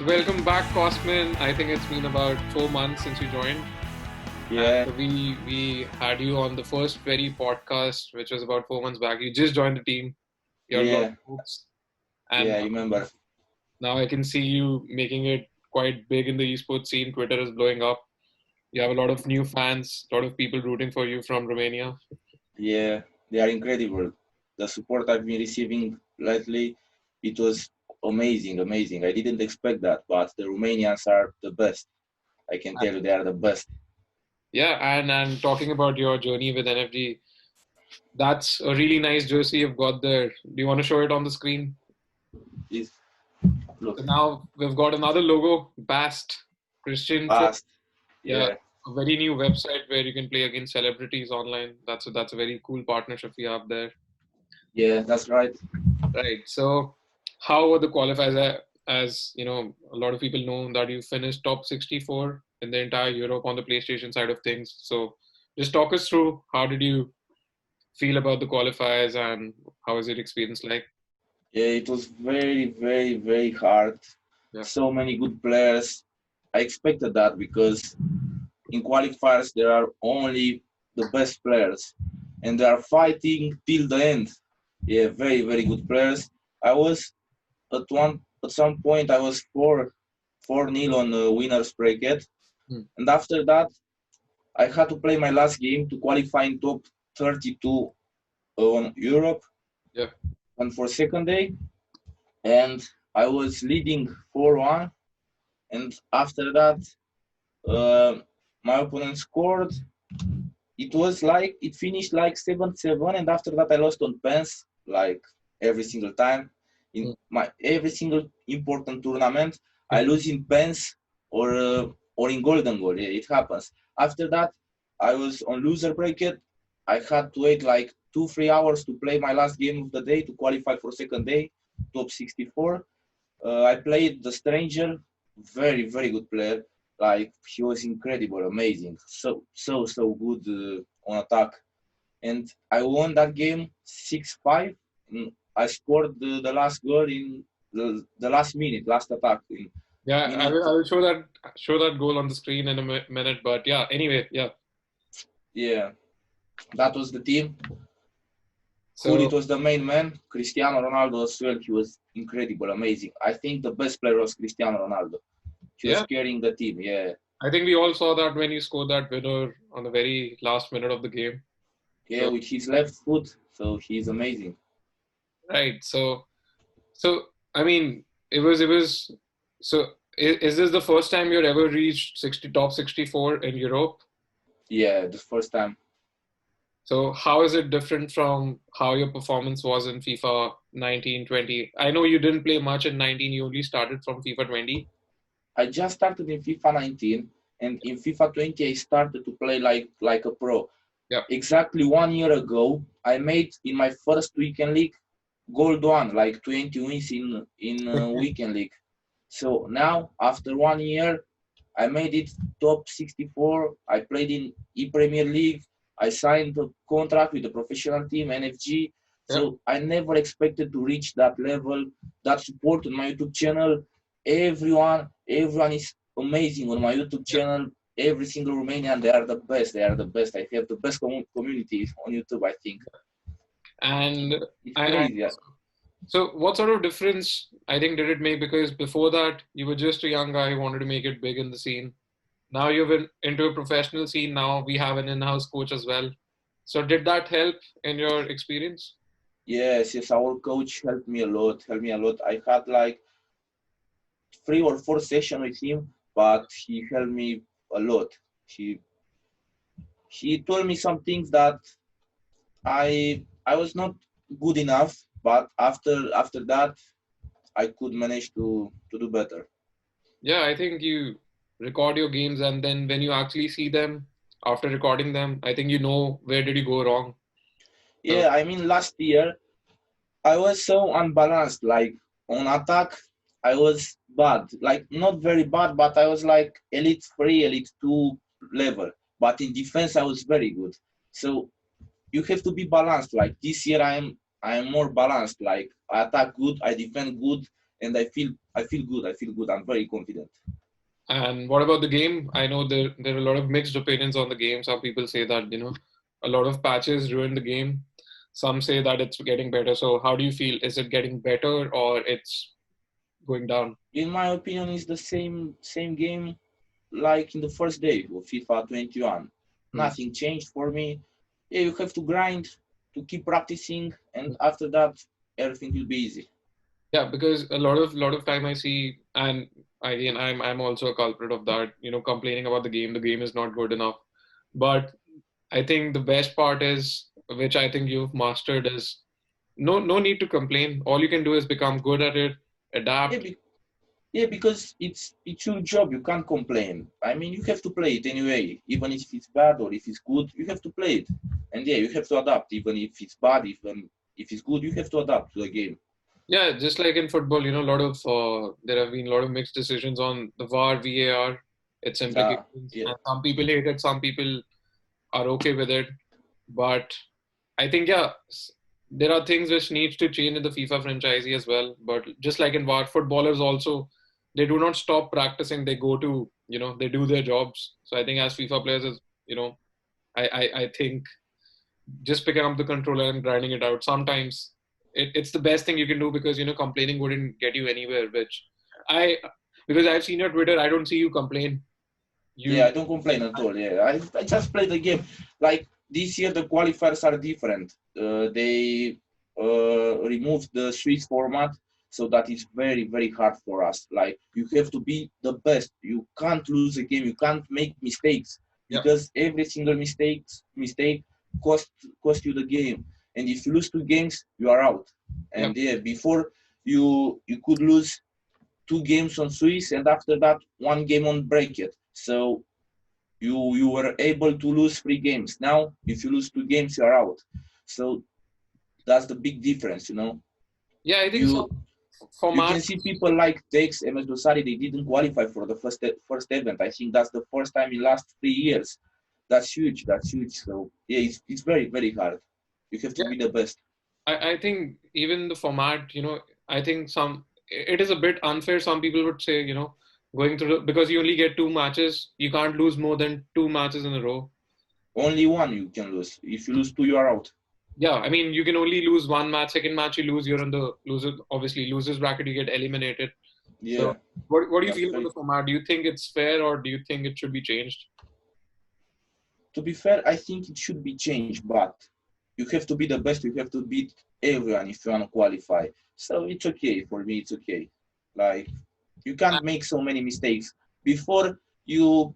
Welcome back, Cosmin. I think it's been about 4 months since you joined. Yeah, And we had you on the first very podcast, which was about 4 months back. You just joined the team. You had a lot of yeah, hopes. And yeah, I remember. now I can see you making it quite big in the esports scene. Twitter is blowing up. You have a lot of new fans, a lot of people rooting for you from Romania. Yeah, they are incredible. The support I've been receiving lately, it was amazing, amazing. I didn't expect that, but the Romanians are the best. I can tell you they are the best. Yeah, and talking about your journey with NFG, that's a really nice jersey you've got there. Do you want to show it on the screen? It's look So now we've got another logo, Bast Christian. fast. Yeah, Yeah, a very new website where you can play against celebrities online. That's a very cool partnership we have there. yeah, that's right. Right. So, how were the qualifiers? As you know, a lot of people know that you finished top 64 in the entire Europe on the PlayStation side of things. So, just talk us through how did you feel about the qualifiers and how was your experience like? Yeah, it was very, very, very hard. Yeah. So many good players. I expected that because in qualifiers there are only the best players and they are fighting till the end. Yeah, very, very good players. I was at some point I was 4-0 on winners bracket, Hmm. and after that I had to play my last game to qualify in top 32 on Europe Yeah. and for second day, and I was leading 4-1, and after that uh, my opponent scored. It was like it finished like 7-7, and after that I lost on pens like every single time. In Hmm. my every single important tournament, I lose in pens or in golden goal. Yeah, it happens. After that, I was on loser bracket. I had to wait like 2-3 hours to play my last game of the day to qualify for second day, top 64. I played the stranger, very very good player. Like he was incredible, amazing, so good on attack, and I won that game 6-5. I scored the last goal in the last minute, last attack in Yeah, I minute. will, I will show that goal on the screen in a minute. But yeah, anyway, yeah. Yeah, that was the team. Who So it was the main man? Cristiano Ronaldo as well. He was incredible, amazing. I think the best player was Cristiano Ronaldo. He was yeah, carrying the team. Yeah, I think we all saw that when you scored that winner on the very last minute of the game. yeah, So with his left foot. So he's amazing. right, so I mean, it was. So is this the first time you're ever reached 60 top 64 in Europe? Yeah, the first time. So how is it different from how your performance was in FIFA 19, 20? I know you didn't play much in 19. You only started from FIFA 20. I just started in FIFA 19, and in FIFA 20 I started to play like a pro. Yeah. Exactly 1 year ago, I made in my first weekend league gold one, like 20 wins in weekend league. So now after 1 year, I made it top 64. I played in E Premier League. I signed a contract with the professional team NFG. Yeah. So I never expected to reach that level. That support on my YouTube channel. Everyone is amazing on my YouTube Yeah. channel. Every single Romanian, they are the best. They are the best. I have the best community on YouTube, I think. And It's I crazy. so what sort of difference I think did it make? Because before that you were just a young guy who wanted to make it big in the scene. Now you've been into a professional scene. Now we have an in-house coach as well. So did that help in your experience? Yes, yes, our coach helped me a lot. I had like 3 or 4 sessions with him, but he helped me a lot. He he told me some things that I was not good enough, but after that I could manage to do better. Yeah, I think you record your games and then when you actually see them after recording them, I think you know where did you go wrong. So Yeah, I mean last year I was so unbalanced. Like on attack, I was bad. Like not very bad, but I was like elite three, elite two level. But in defense, I was very good. So you have to be balanced. Like this year, I am more balanced. Like I attack good, I defend good, and I feel good. I feel good. I'm very confident. And what about the game? I know there are a lot of mixed opinions on the game. Some people say that, a lot of patches ruin the game. Some say that it's getting better. So how do you feel? Is it getting better or it's going down? In my opinion, it's the same game like in the first day of FIFA 21. Hmm. Nothing changed for me. Yeah, you have to grind to keep practicing, and after that, everything will be easy. Yeah, because a lot of time I see, and again, I'm also a culprit of that. Complaining about the game. The game is not good enough. But I think the best part is, which I think you've mastered, is no need to complain. All you can do is become good at it, Yeah, adapt. yeah, because it's your job. You can't complain. I mean, you have to play it anyway, even if it's bad or if it's good. You have to play it, and yeah, you have to adapt. Even if it's bad, even if it's good, you have to adapt to the game. Yeah, just like in football, a lot of there have been a lot of mixed decisions on the VAR, VAR, its implications, Yeah, and some people hate it, some people are okay with it. But I think, yeah, there are things which needs to change in the FIFA franchisee as well. But just like in VAR, footballers also, they do not stop practicing. They go to, they do their jobs. So I think as FIFA players, I think just picking up the controller and grinding it out. Sometimes it's the best thing you can do because complaining wouldn't get you anywhere. Which I because I've seen your Twitter, I don't see you complain. yeah. You I don't complain at all. Yeah, I just play the game. Like this year, the qualifiers are different. They removed the Swiss format, so that is very hard for us. Like you have to be the best. You can't lose a game. You can't make mistakes yeah because every single mistake cost cost you the game. And if you lose two games, you are out. yeah And yeah, before you could lose two games on Swiss, and after that one game on bracket. So you were able to lose three games. Now, if you lose two games, you are out. So that's the big difference, you know. yeah. I think some You you format. can see people like Tex, MS Dosari, they didn't qualify for the first event. I think that's the first time in last 3 years. That's huge. That's huge. So yeah, it's very hard. You have to Yeah, be the best. I think even the format. I think it is a bit unfair. Some people would say, going through because you only get two matches, you can't lose more than two matches in a row. Only one you can lose. If you lose two, you are out. Yeah, I mean, you can only lose one match. Second match, you lose. You're in the loser. Obviously, losers bracket. You get eliminated. So, Yeah, what do you that's feel about very. the format? Do you think it's fair, or do you think it should be changed? To be fair, I think it should be changed, but you have to be the best. You have to beat everyone if you want to qualify. So it's okay for me. It's okay. Like you can't make so many mistakes. Before you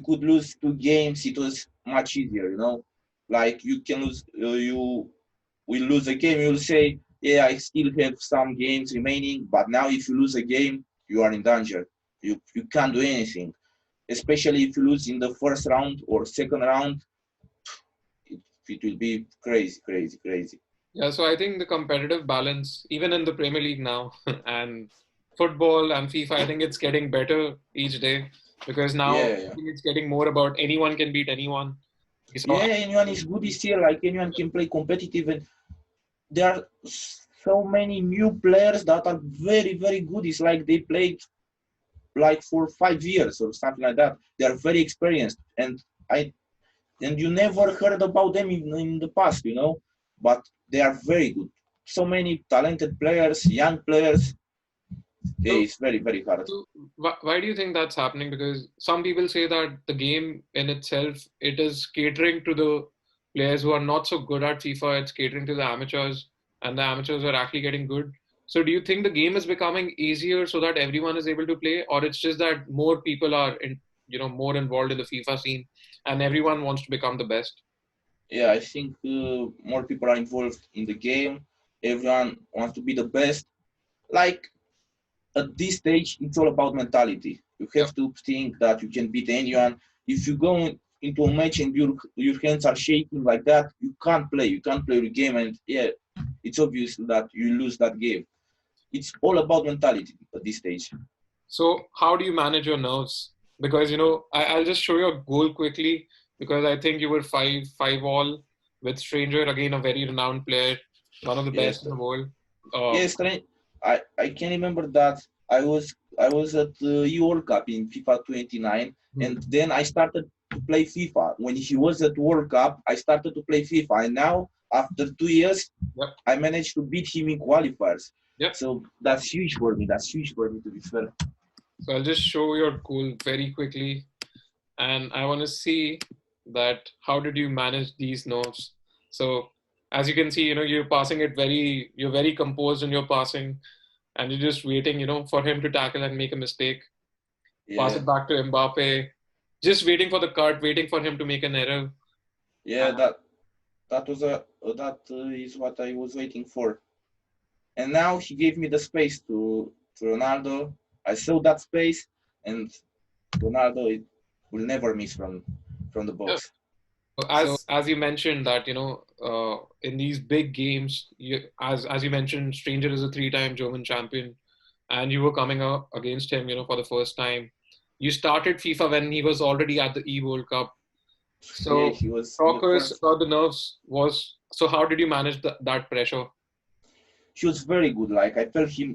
could lose two games, it was much easier. You know, like you can lose. You will lose a game. You'll say, "Yeah, I still have some games remaining." But now, if you lose a game, you are in danger. You can't do anything. Especially if you lose in the first round or second round, it will be crazy. Yeah, so I think the competitive balance, even in the Premier League now, and football and FIFA, I think it's getting better each day because now Yeah, I yeah. think it's getting more about anyone can beat anyone. We saw, Yeah, anyone is good this year. Like anyone can play competitive, and there are so many new players that are very good. It's like they played like for 5 years or something like that. They are very experienced, I and you never heard about them in the past, you know. But they are very good. So many talented players, young players. Yeah, so it's very hard. So why do you think that's happening? Because some people say that the game in itself, it is catering to the players who are not so good at FIFA. It's catering to the amateurs, and the amateurs are actually getting good. So do you think the game is becoming easier so that everyone is able to play, or it's just that more people are more involved in the FIFA scene, and everyone wants to become the best? Yeah, I think more people are involved in the game. Everyone wants to be the best. Like at this stage, it's all about mentality. You Yeah. have to think that you can beat anyone. If you go into a match and your hands are shaking like that, you can't play. You can't play the game, and yeah, it's obvious that you lose that game. It's all about mentality at this stage. So how do you manage your nerves? Because I'll just show you a goal quickly because I think you were 5-5 all with Stranger, again a very renowned player, one of the best Yes, in the world. yes, I can remember that I was at the World Cup in FIFA 29, and then I started to play FIFA. When he was at World Cup, I started to play FIFA, and now after 2 years, Yep. I managed to beat him in qualifiers. Yep. So that's huge for me. That's huge for me, to be fair. So I'll just show your goal very quickly, and I want to see that how did you manage these nerves. So as you can see, you're passing it you're very composed in your passing, and you're just waiting, for him to tackle and make a mistake. Pass Yeah, it back to Mbappe, just waiting for the cut, waiting for him to make an error. yeah. That is what I was waiting for. And now he gave me the space to Ronaldo. I saw that space, and Ronaldo will never miss from the Yeah. box. As you mentioned that in these big games, as you mentioned, Stranger is a three-time German champion, and you were coming up against him, for the first time. You started FIFA when he was already at the World Cup. Yeah, So he was in the talk us first. about the nerves. So how did you manage that pressure? He was very good. Like I felt him.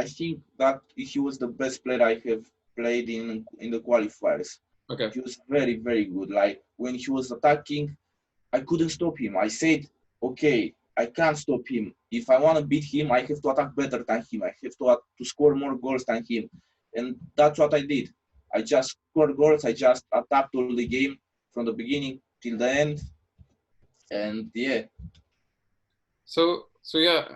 I think that he was the best player I have played in the qualifiers. Okay. He was very very good. Like when he was attacking, I couldn't stop him. I said, okay, I can't stop him. If I want to beat him, I have to attack better than him. I have to score more goals than him. And that's what I did. I just scored goals. I just attacked all the game from the beginning till the end. And yeah. So yeah,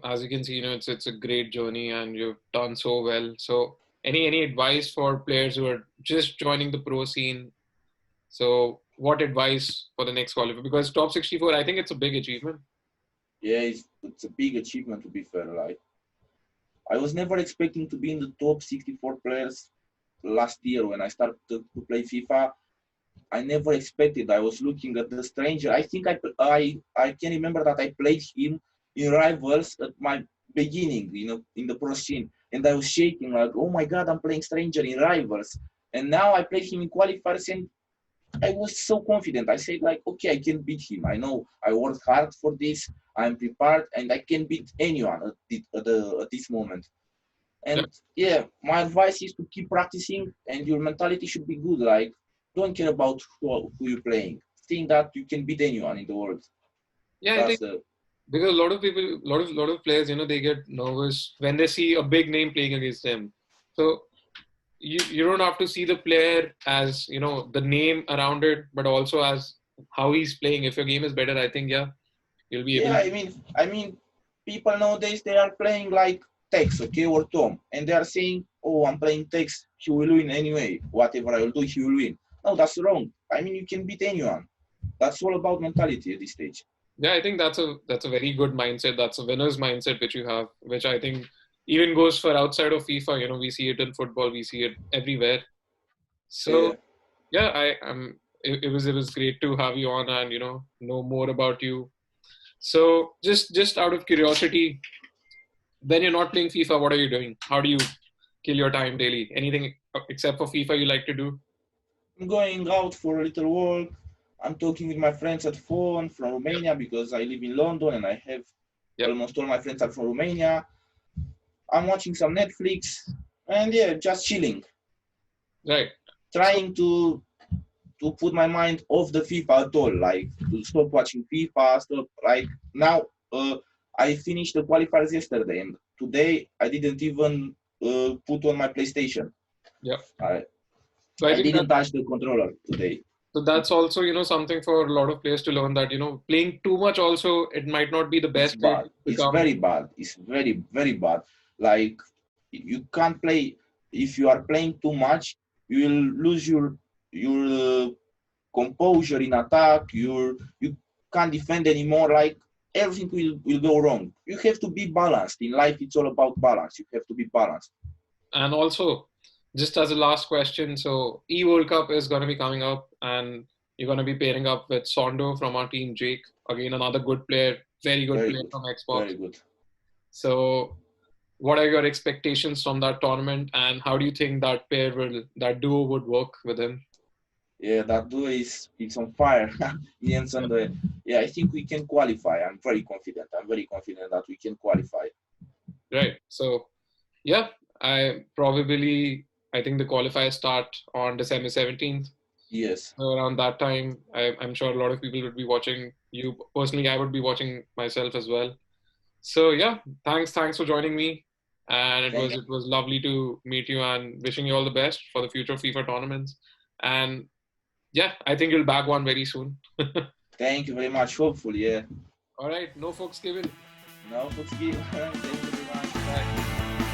as you can see, it's a great journey, and you've done so well. So any advice for players who are just joining the pro scene? So what advice for the next qualifier? Because top 64, I think it's a big achievement. Yeah, it's a big achievement, to be fair. Like I was never expecting to be in the top 64 players last year when I started to play FIFA. I never expected. I was looking at the stranger. I think I can remember that I played him in rivals at my beginning, in the pro scene, and I was shaking like, oh my god, I'm playing stranger in rivals. And now I played him in qualifiers, and I was so confident. I said like, okay, I can beat him. I know I worked hard for this. I'm prepared, and I can beat anyone at this moment. Yeah, And yeah, my advice is to keep practicing, and your mentality should be good. Like, don't care about who you're playing. Think that you can beat anyone in the world. yeah. I That's think because a lot of people, lot of players, they get nervous when they see a big name playing against them. So you don't have to see the player as the name around it, but also as how he's playing. If your game is better, I think you'll be able yeah. to. I mean, people nowadays they are playing like Tex, okay, or Tom, and they are saying, "Oh, I'm playing Tex. He will win anyway. Whatever I will do, he will win." No, that's wrong. I mean, you can beat anyone. That's all about mentality at this stage. Yeah, I think that's a very good mindset. That's a winner's mindset which you have, which I think even goes for outside of FIFA. We see it in football, we see it everywhere. So Yeah. yeah, it was great to have you on and know more about you. So just out of curiosity, when you're not playing FIFA, what are you doing? How do you kill your time daily? Anything except for FIFA you like to do? I'm going out for a little walk. I'm talking with my friends at phone from Romania because I live in London and I have Yep. almost all my friends are from Romania. I'm watching some Netflix and yeah, just chilling, Right. So trying to put my mind off the FIFA at all, like to stop watching FIFA, stop like now. I finished the qualifiers yesterday and today I didn't even put on my PlayStation. yeah. I So I I think that didn't touch the controller today. so that's also something for a lot of players to learn that playing too much also it might not be the It's best way bad. to It's become. very bad. It's very, very bad. Like you can't play if you are playing too much. You will lose your composure in attack. You can't defend anymore. Like everything will go wrong. You have to be balanced in life. It's all about balance. You have to be balanced. And also, just as a last question, so World Cup is going to be coming up, and you're going to be pairing up with Sondo from our team, Jake. Again, another good player, very good Very player good. from Xbox. Very good. So, what are your expectations from that tournament, and how do you think that duo would work with him? Yeah, that duo is it's on fire. Jens and yeah, I think we can qualify. I'm very confident. I'm very confident that we can qualify. Right. So yeah, I think the qualifiers start on December 17th. Yes. So around that time, I'm sure a lot of people would be watching you. Personally, I would be watching myself as well. So yeah, thanks for joining me. And it Thank was lovely to meet you and wishing you all the best for the future FIFA tournaments. And yeah, I think you'll bag one very soon. thank you very much. Hopefully, yeah. All right, no folks given. No, Fuchs Given. Thank you very much. Bye.